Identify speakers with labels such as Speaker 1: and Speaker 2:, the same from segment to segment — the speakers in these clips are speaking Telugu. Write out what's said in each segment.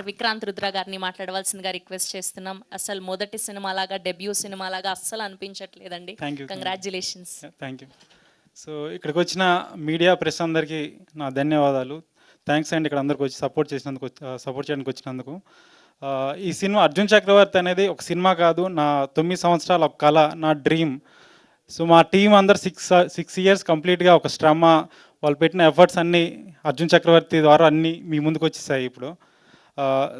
Speaker 1: విక్రాంత్ రుద్ర గారిని మాట్లాడవలసిందిగా రిక్వెస్ట్ చేస్తున్నాం. అసలు మొదటి సినిమాలాగా, డెబ్యూ సినిమాలాగా అస్సలు అనిపించట్లేదండి. కంగ్రాట్యులేషన్స్.
Speaker 2: Thank you. సో ఇక్కడికి వచ్చిన మీడియా ప్రెస్ అందరికీ నా ధన్యవాదాలు. థ్యాంక్స్ అండి ఇక్కడ అందరికి వచ్చి సపోర్ట్ చేయడానికి వచ్చినందుకు. ఈ సినిమా అర్జున్ చక్రవర్తి అనేది ఒక సినిమా కాదు, నా 9 సంవత్సరాల ఒక కళ, నా డ్రీమ్. సో మా టీం అందరు 6 ఇయర్స్ కంప్లీట్గా ఒక శ్రమ, వాళ్ళు పెట్టిన ఎఫర్ట్స్ అన్నీ అర్జున్ చక్రవర్తి ద్వారా అన్నీ మీ ముందుకు వచ్చేసాయి ఇప్పుడు.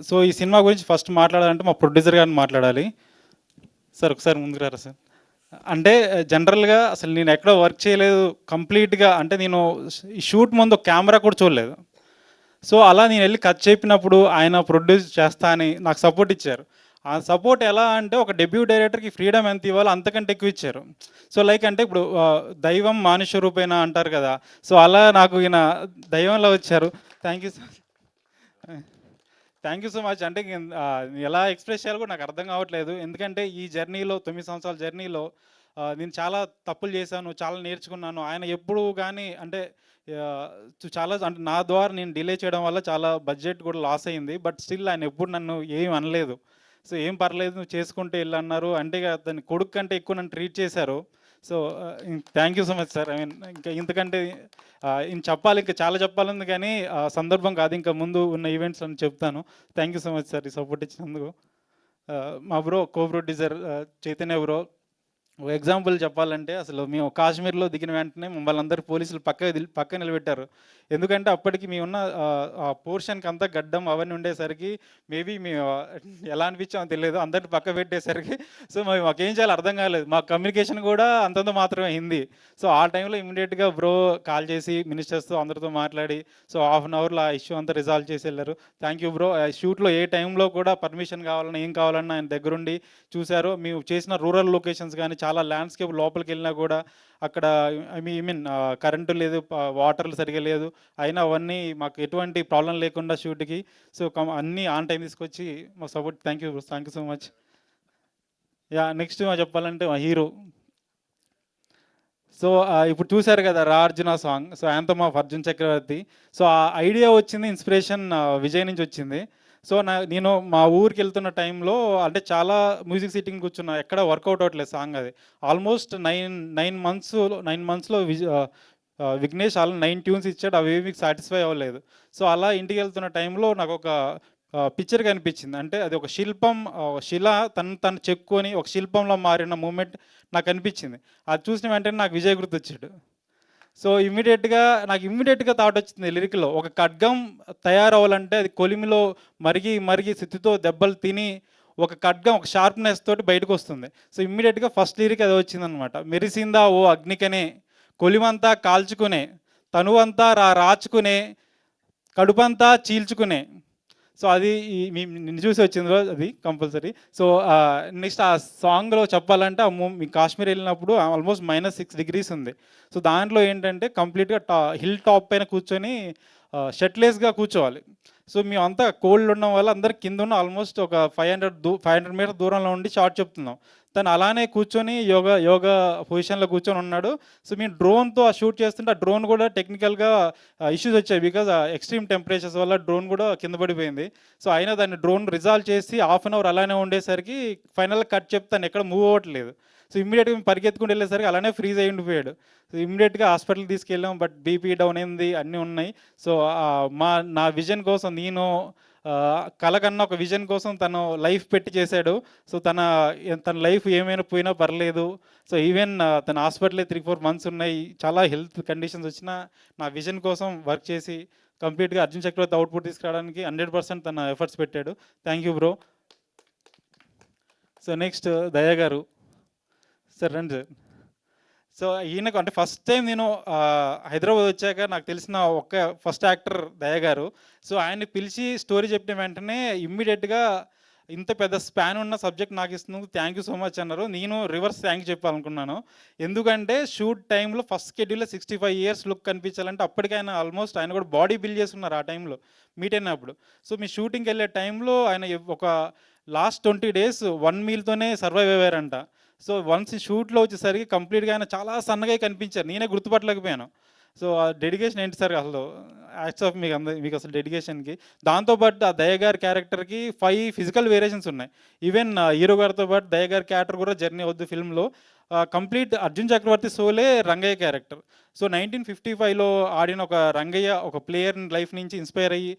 Speaker 2: సో ఈ సినిమా గురించి ఫస్ట్ మాట్లాడాలంటే మా ప్రొడ్యూసర్ గారిని మాట్లాడాలి. సార్ ఒకసారి ముందుకు రారా సార్. అంటే జనరల్గా అసలు నేను ఎక్కడో వర్క్ చేయలేదు కంప్లీట్గా, అంటే నేను ఈ షూట్ ముందు కెమెరా కూడా చూడలేదు. సో అలా నేను వెళ్ళి కట్ చెప్పినప్పుడు ఆయన ప్రొడ్యూస్ చేస్తా అని నాకు సపోర్ట్ ఇచ్చారు. ఆ సపోర్ట్ ఎలా అంటే ఒక డెబ్యూ డైరెక్టర్కి ఫ్రీడమ్ ఎంత ఇవ్వాలో అంతకంటే ఎక్కువ ఇచ్చారు. సో లైక్ అంటే ఇప్పుడు దైవం మానుష్య రూపేణ అంటారు కదా, సో అలా నాకు ఈయన దైవంలో వచ్చారు. Thank you sir, thank you so much. అంటే ఎలా ఎక్స్ప్రెస్ చేయాలో కూడా నాకు అర్థం కావట్లేదు. ఎందుకంటే ఈ జర్నీలో 9 సంవత్సరాల జర్నీలో నేను చాలా తప్పులు చేశాను, చాలా నేర్చుకున్నాను. ఆయన ఎప్పుడు కానీ అంటే చాలా అంటే నా ద్వారా నేను డిలే చేయడం వల్ల చాలా బడ్జెట్ కూడా లాస్ అయింది. బట్ స్టిల్ ఆయన ఎప్పుడు నన్ను ఏం అనలేదు. సో ఏం పర్లేదు నువ్వు చేసుకుంటే వెళ్ళన్నారు, అంటే దాన్ని కొడుకు కంటే ఎక్కువ నన్ను ట్రీట్ చేశారు. So thank you so much sir. I mean ఇంకా ఇంతకంటే చెప్పాలి, ఇంకా చాలా చెప్పాలని, కానీ సందర్భం కాదు, ఇంకా ముందు ఉన్న ఈవెంట్స్ అని చెప్తాను. Thank you so much sir ఈ సపోర్ట్ ఇచ్చినందుకు. మా bro co producer Chaitanya bro, ఒక ఎగ్జాంపుల్ చెప్పాలంటే అసలు మేము కాశ్మీర్లో దిగిన వెంటనే మమ్మల్ని అందరూ పోలీసులు పక్క నిలబెట్టారు. ఎందుకంటే అప్పటికి మేము ఉన్న ఆ పోర్షన్కి అంతా గడ్డం అవన్నీ ఉండేసరికి మేబీ మేము ఎలా అనిపించామో తెలియదు, అందరిని పక్క పెట్టేసరికి సో మాకేం చేయాలో అర్థం కాలేదు. మా కమ్యూనికేషన్ కూడా అంతంత మాత్రమే హిందీ. సో ఆ టైంలో ఇమీడియట్గా బ్రో కాల్ చేసి మినిస్టర్స్తో అందరితో మాట్లాడి సో హాఫ్ అన్ అవర్లో ఆ ఇష్యూ అంతా రిజాల్వ్ చేసి వెళ్ళారు. Thank you bro. షూట్లో ఏ టైంలో కూడా పర్మిషన్ కావాలన్నా ఏం కావాలన్నా ఆయన దగ్గరుండి చూశారు. మేము చేసిన రూరల్ లొకేషన్స్ కానీ చాలా ల్యాండ్స్కేప్ లోపలికి వెళ్ళినా కూడా అక్కడ ఐ మీన్ కరెంటు లేదు, వాటర్లు సరిగా లేదు, అయినా అవన్నీ మాకు ఎటువంటి ప్రాబ్లం లేకుండా షూట్కి సో అన్నీ ఆన్ టైం తీసుకొచ్చి మాకు support. Thank you so much. Yeah next చెప్పాలంటే మా హీరో. సో ఇప్పుడు చూశారు కదా Ra Arjuna song, so anthem of Arjun Chakravarthy. So ఆ ఐడియా వచ్చింది, ఇన్స్పిరేషన్ విజయ్ నుంచి వచ్చింది. సో నేను మా ఊరికి వెళ్తున్న టైంలో అంటే చాలా మ్యూజిక్ సిట్టింగ్ కూర్చున్నా, ఎక్కడ వర్కౌట్ అవ్వట్లేదు సాంగ్. అది ఆల్మోస్ట్ నైన్ మంత్స్లో విఘ్నేష్ ఆల్ 9 ట్యూన్స్ ఇచ్చాడు, అవి మీకు సాటిస్ఫై అవ్వలేదు. సో అలా ఇంటికి వెళ్తున్న టైంలో నాకు ఒక పిక్చర్ కనిపించింది. అంటే అది ఒక శిల్పం, శిల తను చెక్కుని ఒక శిల్పంలో మారిన మూమెంట్ నాకు అనిపించింది. అది చూసిన వెంటనే నాకు విజయ్ గుర్తొచ్చాడు. సో ఇమ్మీడియట్గా థాట్ వచ్చింది లిరిక్లో, ఒక ఖడ్గం తయారవ్వాలంటే అది కొలిమిలో మరిగి సిత్తుతో దెబ్బలు తిని ఒక ఖడ్గం ఒక షార్ప్నెస్ తోటి బయటకు వస్తుంది. సో ఇమ్మీడియట్గా ఫస్ట్ లిరిక్ అది వచ్చిందనమాట. మెరిసిందా ఓ అగ్నికనే, కొలిమంతా కాల్చుకునే, తనువంతా రాచుకునే, కడుపంతా చీల్చుకునే. సో అది నిన్ను చూసి వచ్చింది అది కంపల్సరీ. సో నెక్స్ట్ ఆ సాంగ్లో చెప్పాలంటే మీ కాశ్మీర్ వెళ్ళినప్పుడు ఆల్మోస్ట్ -6 degrees ఉంది. సో దాంట్లో ఏంటంటే కంప్లీట్గా హిల్ టాప్ పైన కూర్చొని షర్ట్లెస్గా కూర్చోవాలి. సో మేమంతా కోల్డ్ ఉండడం వల్ల అందరికి కింద ఉన్న ఆల్మోస్ట్ ఒక 500 మీటర్ దూరంలో ఉండి షార్ట్ చెప్తున్నాం. తను అలానే కూర్చొని యోగా పొజిషన్లో కూర్చొని ఉన్నాడు. సో మేము డ్రోన్తో ఆ షూట్ చేస్తుంటే ఆ డ్రోన్ కూడా టెక్నికల్గా ఇష్యూస్ వచ్చాయి, బికాజ్ ఎక్స్ట్రీమ్ టెంపరేచర్స్ వల్ల డ్రోన్ కూడా కింద పడిపోయింది. సో అయినా దాన్ని డ్రోన్ రిజాల్వ్ చేసి హాఫ్ అన్ అవర్ అలానే ఉండేసరికి ఫైనల్గా కట్ చెప్తాను ఎక్కడ మూవ్ అవ్వట్లేదు. సో ఇమ్మీడియట్గా మేము పరిగెత్తుకుంటూ వెళ్ళేసరికి అలానే ఫ్రీజ్ అయి ఉండిపోయాడు. సో ఇమ్మీడియట్గా హాస్పిటల్కి తీసుకెళ్ళాం, బట్ బీపీ డౌన్ అయింది, అన్నీ ఉన్నాయి. సో నా విజన్ కోసం నేను కళ కన్నా ఒక విజన్ కోసం తను లైఫ్ పెట్టి చేశాడు. సో తన లైఫ్ ఏమైనా పోయినా పర్లేదు. సో ఈవెన్ తన హాస్పిటలే 3-4 months ఉన్నాయి, చాలా హెల్త్ కండిషన్స్ వచ్చినా నా విజన్ కోసం వర్క్ చేసి కంప్లీట్గా అర్జున్ చక్రవర్తి అవుట్పుట్ తీసుకురావడానికి 100% తన ఎఫర్ట్స్ పెట్టాడు. Thank you bro. So next దయా గారు. సార్ రండి సార్. సో ఈయనకు అంటే ఫస్ట్ టైం నేను హైదరాబాద్ వచ్చాక నాకు తెలిసిన ఫస్ట్ యాక్టర్ దయా గారు. సో ఆయన్ని పిలిచి స్టోరీ చెప్పిన వెంటనే ఇమ్మీడియట్గా ఇంత పెద్ద స్పాన్ ఉన్న సబ్జెక్ట్ నాకు ఇస్తున్నందుకు థ్యాంక్ యూ సో మచ్ అన్నారు. నేను రివర్స్ థ్యాంక్ చెప్పాలనుకున్నాను. ఎందుకంటే షూట్ టైంలో ఫస్ట్ షెడ్యూల్లో 65 years లుక్ కనిపించాలంటే అప్పటికి ఆయన కూడా బాడీ బిల్డ్ చేస్తున్నారు ఆ టైంలో మీట్ అయినప్పుడు. సో మీ షూటింగ్కి వెళ్ళే టైంలో ఆయన ఒక లాస్ట్ 20 days 1 mealతోనే సర్వైవ్ అయ్యారంట. సో వన్స్ షూట్లో వచ్చేసరికి కంప్లీట్గా ఆయన చాలా సన్నగా కనిపించారు, నేనే గుర్తుపట్టలేకపోయాను. సో ఆ డెడికేషన్ ఏంటి సార్ అసలు? హ్యాట్స్ ఆఫ్ మీకు అసలు డెడికేషన్‌కి. దాంతో పాటు ఆ దయ గారి క్యారెక్టర్‌కి 5 ఫిజికల్ వేరియేషన్స్ ఉన్నాయి. ఈవెన్ హీరో గారితో పాటు దయ గారి క్యారెక్టర్ కూడా 'జర్నీ ఆఫ్ ది ఫిల్మ్‌లో' కంప్లీట్ అర్జున్ చక్రవర్తి సోలే రంగయ్య క్యారెక్టర్. సో 1955లో ఆడిన ఒక రంగయ్య ఒక ప్లేయర్ లైఫ్ నుంచి ఇన్‌స్పైర్ అయ్యి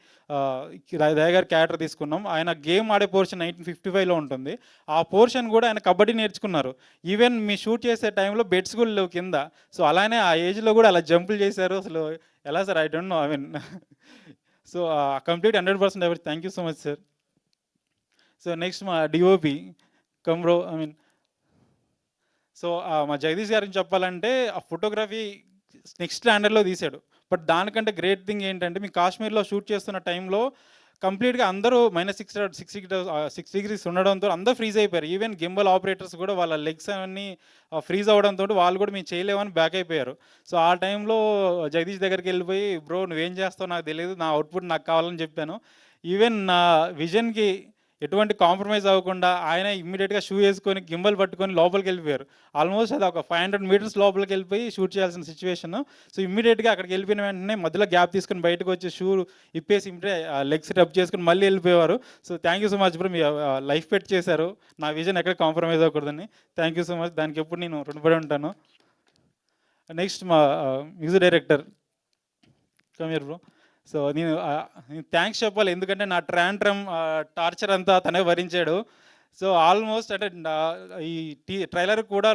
Speaker 2: దయ గారి క్యారెక్టర్ తీసుకున్నాం. ఆయన గేమ్ ఆడే పోర్షన్ 1955లో ఉంటుంది. ఆ పోర్షన్ కూడా ఆయన కబడ్డీ నేర్చుకున్నారు. ఈవెన్ మీ షూట్ చేసే టైంలో బెడ్స్ కూడా లేవు కింద. సో అలానే ఆ ఏజ్‌లో కూడా అలా జంపులు చేశారు. అసలు ఎలా sir? I don't know. I mean so complete 100% ఎవరి thank you so much sir. So next మా డీఓపీ కమ్ బ్రో. ఐ మీన్ సో మా జగదీష్ గారికి చెప్పాలంటే ఆ ఫోటోగ్రఫీ నెక్స్ట్ స్టాండర్డ్లో తీశాడు. బట్ దానికంటే గ్రేట్ థింగ్ ఏంటంటే మీ కాశ్మీర్లో షూట్ చేస్తున్న టైంలో కంప్లీట్గా అందరూ -6 డిగ్రీస్ ఉండడంతో అందరూ ఫ్రీజ్ అయిపోయారు. ఈవెన్ గింబల్ ఆపరేటర్స్ కూడా వాళ్ళ లెగ్స్ అవన్నీ ఫ్రీజ్ అవ్వడంతో వాళ్ళు కూడా మేము చేయలేమని బ్యాక్ అయిపోయారు. సో ఆ టైంలో జగదీష్ దగ్గరికి వెళ్ళిపోయి, బ్రో నువ్వేం చేస్తావు నాకు తెలియదు, నా అవుట్పుట్ నాకు కావాలని చెప్పాను. ఈవెన్ నా విజన్కి ఎటువంటి కాంప్రమైజ్ అవ్వకుండా ఆయన ఇమ్మీడియట్గా షూ వేసుకొని గిమ్మలు పట్టుకొని లోపలికి వెళ్ళిపోయారు. ఆల్మోస్ట్ అది ఒక 500 మీటర్స్ లోపలికి వెళ్ళిపోయి షూట్ చేయాల్సిన సిచ్యువేషన్. సో ఇమ్మీడియట్గా అక్కడికి వెళ్ళిపోయిన వెంటనే మధ్యలో గ్యాప్ తీసుకొని బయటకు వచ్చి షూ ఇప్పేసి లెగ్స్ రబ్ చేసుకుని మళ్ళీ వెళ్ళిపోయేవారు. So thank you so much bro, మీ లైఫ్ పెట్ చేశారు. నా విజన్ ఎక్కడ కాంప్రమైజ్ అవ్వకూడదని. Thank you so much. దానికి ఎప్పుడు నేను రుణపడి ఉంటాను. నెక్స్ట్ మా మ్యూజిక్ డైరెక్టర్ కమీర్ బ్రో. సో నేను థ్యాంక్స్ చెప్పాలి, ఎందుకంటే నా ట్రాంట్రమ్ టార్చర్ అంతా తనే భరించాడు. సో ఆల్మోస్ట్ అంటే ఈ ట్రైలర్ కూడా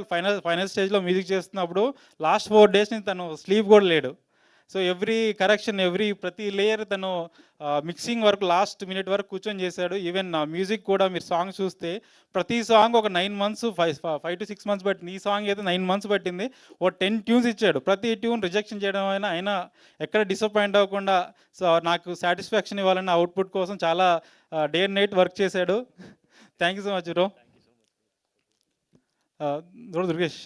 Speaker 2: ఫైనల్ స్టేజ్లో మ్యూజిక్ చేస్తున్నప్పుడు లాస్ట్ 4 డేస్ నుంచి తను స్లీప్ కూడా లేడు. సో ఎవ్రీ కరెక్షన్ ప్రతి లేయర్ తను మిక్సింగ్ వరకు లాస్ట్ మినిట్ వరకు కూర్చొని చేశాడు. ఈవెన్ మ్యూజిక్ కూడా మీరు సాంగ్ చూస్తే ప్రతి సాంగ్ ఒక 9 మంత్స్ 5 to 6 మంత్స్ పట్టింది. ఈ సాంగ్ అయితే 9 మంత్స్ పట్టింది. ఓ 10 ట్యూన్స్ ఇచ్చాడు. ప్రతి ట్యూన్ రిజెక్షన్ చేయడం అయినా ఎక్కడ డిసప్పాయింట్ అవ్వకుండా సో నాకు సాటిస్ఫాక్షన్ ఇవ్వాలన్న అవుట్పుట్ కోసం చాలా డే అండ్ నైట్ వర్క్ చేశాడు. Thank you so much bro. Durgesh.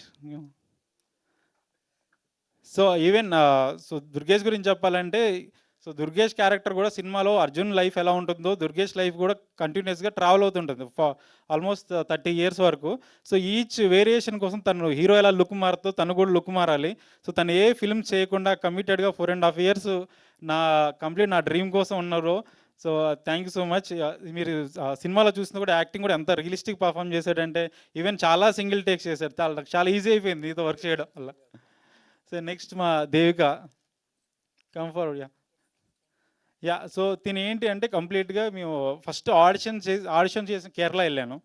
Speaker 2: So even so Durgesh గురించి చెప్పాలంటే సో దుర్గేష్ క్యారెక్టర్ కూడా సినిమాలో అర్జున్ లైఫ్ ఎలా ఉంటుందో దుర్గేష్ లైఫ్ కూడా కంటిన్యూస్గా ట్రావెల్ అవుతుంటుంది ఆల్మోస్ట్ 30 years వరకు. సో ఈచ్ వేరియేషన్ కోసం తను హీరో ఎలా లుక్ మారుతో తను కూడా లుక్ మారాలి. సో తను ఏ ఫిల్మ్ చేయకుండా కమిటెడ్గా 4.5 years నా డ్రీమ్ కోసం ఉన్నారు. So thank you so much. మీరు సినిమాలో చూసిన కూడా యాక్టింగ్ కూడా ఎంత రియలిస్టిక్ పర్ఫామ్ చేశాడంటే ఈవెన్ చాలా సింగిల్ టేక్స్ చేశాడు. చాలా ఈజీ అయిపోయింది నీతో వర్క్ చేయడం వల్ల. సో నెక్స్ట్ మా దేవిక కంఫర్ట్. సో తిని ఏంటి అంటే కంప్లీట్గా మేము ఫస్ట్ ఆడిషన్ చేసి కేరళ వెళ్ళాను.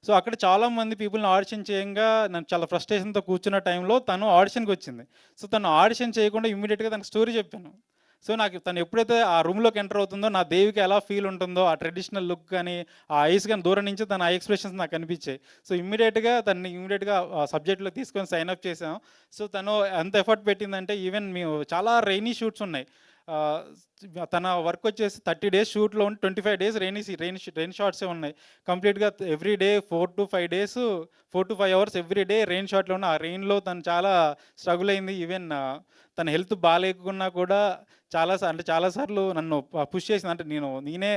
Speaker 2: సో అక్కడ చాలామంది పీపుల్ని ఆడిషన్ చేయంగా నాకు చాలా ఫ్రస్ట్రేషన్తో కూర్చున్న టైంలో తను ఆడిషన్కి వచ్చింది. సో తను ఆడిషన్ చేయకుండా ఇమ్మీడియట్గా తనకు స్టోరీ చెప్పాను. సో నాకు తను ఎప్పుడైతే ఆ రూమ్లోకి ఎంటర్ అవుతుందో నా దేవికి ఎలా ఫీల్ ఉంటుందో ఆ ట్రెడిషనల్ లుక్ కానీ ఆ ఐస్ కానీ దూరం నుంచి తన ఐ ఎక్స్ప్రెషన్స్ నాకు కనిపించాయి. సో ఇమ్మీడియట్గా సబ్జెక్ట్లో తీసుకొని సైన్ అప్ చేసాం. సో తను ఎంత ఎఫర్ట్ పెట్టిందంటే ఈవెన్ మేము చాలా రైనీ షూట్స్ ఉన్నాయి. తన వర్క్ వచ్చేసి 30 days షూట్లో ఉండి 25 days రెయిన్ షాట్సే ఉన్నాయి. కంప్లీట్గా every day 4 to 5 days 4 to 5 hours every day rain షాట్లో ఉన్న ఆ రెయిన్లో తను చాలా స్ట్రగుల్ అయింది. ఈవెన్ తన హెల్త్ బాగాలేకున్నా కూడా చాలాసార్లు నన్ను పుష్ చేసింది. అంటే నేనే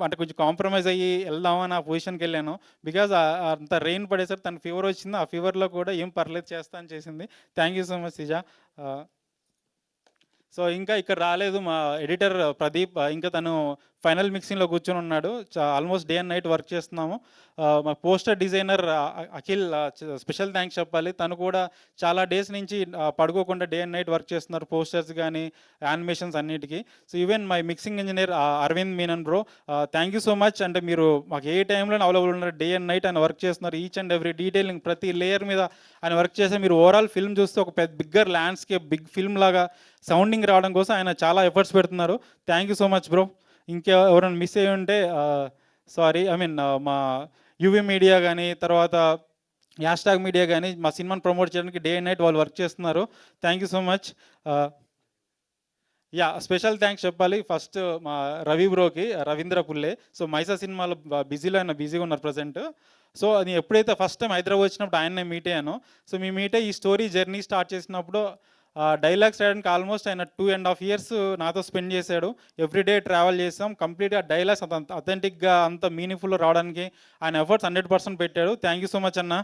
Speaker 2: అంటే కొంచెం కాంప్రమైజ్ అయ్యి వెళ్దామని ఆ పొజిషన్కి వెళ్ళాను. బికాజ్ అంత రెయిన్ పడేసరికి తన ఫీవర్ వచ్చింది. ఆ ఫీవర్లో కూడా ఏం పర్లేదు చేస్తా అని చేసింది. Thank you so much సిజా. So ఇంకా ఇక్కడ రాలేదు మా ఎడిటర్ ప్రదీప్, ఇంకా తను ఫైనల్ మిక్సింగ్లో కూర్చొని ఉన్నాడు. Almost day and night work చేస్తున్నాము. మా poster designer Akhil special thanks చెప్పాలి. తను కూడా చాలా డేస్ నుంచి పడుకోకుండా డే అండ్ నైట్ వర్క్ చేస్తున్నారు పోస్టర్స్ కానీ యానిమేషన్స్ అన్నిటికీ. So even my mixing engineer Aravind Menon bro, thank you so much. అంటే మీరు మాకు ఏ టైంలో అవైలబుల్ ఉన్నారు, డే అండ్ నైట్ ఆయన వర్క్ చేస్తున్నారు. ఈచ్ అండ్ ఎవ్రీ డీటెయిలింగ్ ప్రతి లేయర్ మీద ఆయన వర్క్ చేస్తే మీరు ఓవరాల్ ఫిల్మ్ చూస్తే ఒక బిగ్గర్ ల్యాండ్స్కేప్ బిగ్ ఫిల్మ్ లాగా సౌండింగ్ రావడం కోసం ఆయన చాలా ఎఫర్ట్స్ పెడుతున్నారు. Thank you so much bro. ఎవరైనా మిస్ అయ్యి ఉంటే సారీ. మా యూవీ మీడియా కానీ తర్వాత హ్యాష్ట్యాగ్ మీడియా కానీ మా సినిమాని ప్రమోట్ చేయడానికి డే అండ్ నైట్ వాళ్ళు వర్క్ చేస్తున్నారు. Thank you so much. Special thanks చెప్పాలి ఫస్ట్ మా రవి బ్రోకి, రవీంద్ర పుల్లే. సో మైసా సినిమాలో బిజీగా ఉన్నారు ప్రజెంట్. సో అది ఎప్పుడైతే ఫస్ట్ టైం హైదరాబాద్ వచ్చినప్పుడు ఆయన్నే మీట్ అయ్యాను. సో మీ మీట్ అయ్యి ఈ స్టోరీ జర్నీ స్టార్ట్ చేసినప్పుడు డైలాగ్స్ రాయడానికి ఆల్మోస్ట్ ఆయన 2.5 years నాతో స్పెండ్ చేశాడు. ఎవ్రీడే ట్రావెల్ చేసాం. కంప్లీట్గా డైలాగ్స్ అంత అథెంటిక్గా అంత మీనింగ్ఫుల్ రావడానికి ఆయన ఎఫర్ట్స్ 100% పెట్టాడు. థ్యాంక్ యూ సో మచ్ అన్న.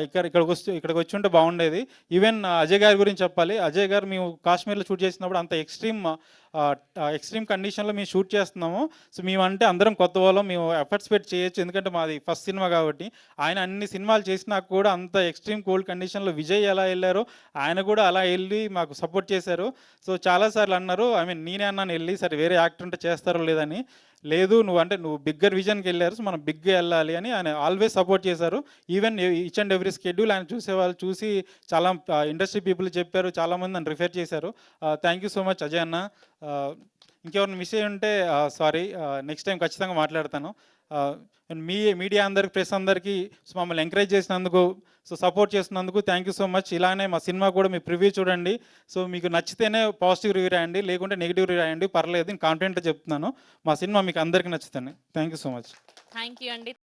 Speaker 2: ఇక్కడికి వచ్చి ఉంటే బాగుండేది. ఈవెన్ అజయ్ గారి గురించి చెప్పాలి. అజయ్ గారు మేము కాశ్మీర్లో షూట్ చేసినప్పుడు అంత ఎక్స్ట్రీమ్ కండిషన్లో మేము షూట్ చేస్తున్నాము. సో మేమంటే అందరం కొత్త వాళ్ళం, మేము ఎఫర్ట్స్ పెట్టి చేయొచ్చు, ఎందుకంటే మాది ఫస్ట్ సినిమా కాబట్టి. ఆయన అన్ని సినిమాలు చేసినా కూడా అంత ఎక్స్ట్రీమ్ కోల్డ్ కండిషన్లో విజయ్ ఎలా వెళ్ళారో ఆయన కూడా అలా వెళ్ళి మాకు సపోర్ట్ చేశారు. సో చాలాసార్లు అన్నారు, నేనే అన్నాను వెళ్ళి, సరే వేరే యాక్టర్ ఉంటే చేస్తారో లేదని. లేదు నువ్వు బిగ్గర్ విజన్కి వెళ్ళారు, సో మనం బిగ్గా వెళ్ళాలి అని ఆయన ఆల్వేస్ సపోర్ట్ చేశారు. Even each and every schedule ఆయన చూసేవాళ్ళు చూసి చాలా ఇండస్ట్రీ పీపుల్ చెప్పారు, చాలామంది నన్ను రిఫర్ చేశారు. Thank you so much Ajay అన్న. ఇంకెవరిని మిస్ అయ్యి ఉంటే సారీ, నెక్స్ట్ టైం ఖచ్చితంగా మాట్లాడతాను. మీడియా అందరికి, ప్రెస్ అందరికీ మమ్మల్ని ఎంకరేజ్ చేసినందుకు, సో సపోర్ట్ చేసినందుకు థ్యాంక్ యూ సో మచ్. ఇలానే మా సినిమా కూడా మీ ప్రివ్యూ చూడండి. సో మీకు నచ్చితేనే పాజిటివ్ రివ్యూ రాయండి, లేకుంటే నెగిటివ్ రివ్యూ రాయండి, పర్లేదు. నేను కాన్ఫిడెంట్గా చెప్తున్నాను, మా సినిమా మీకు అందరికీ నచ్చుతుంది. Thank you so much.
Speaker 1: Thank you అండి.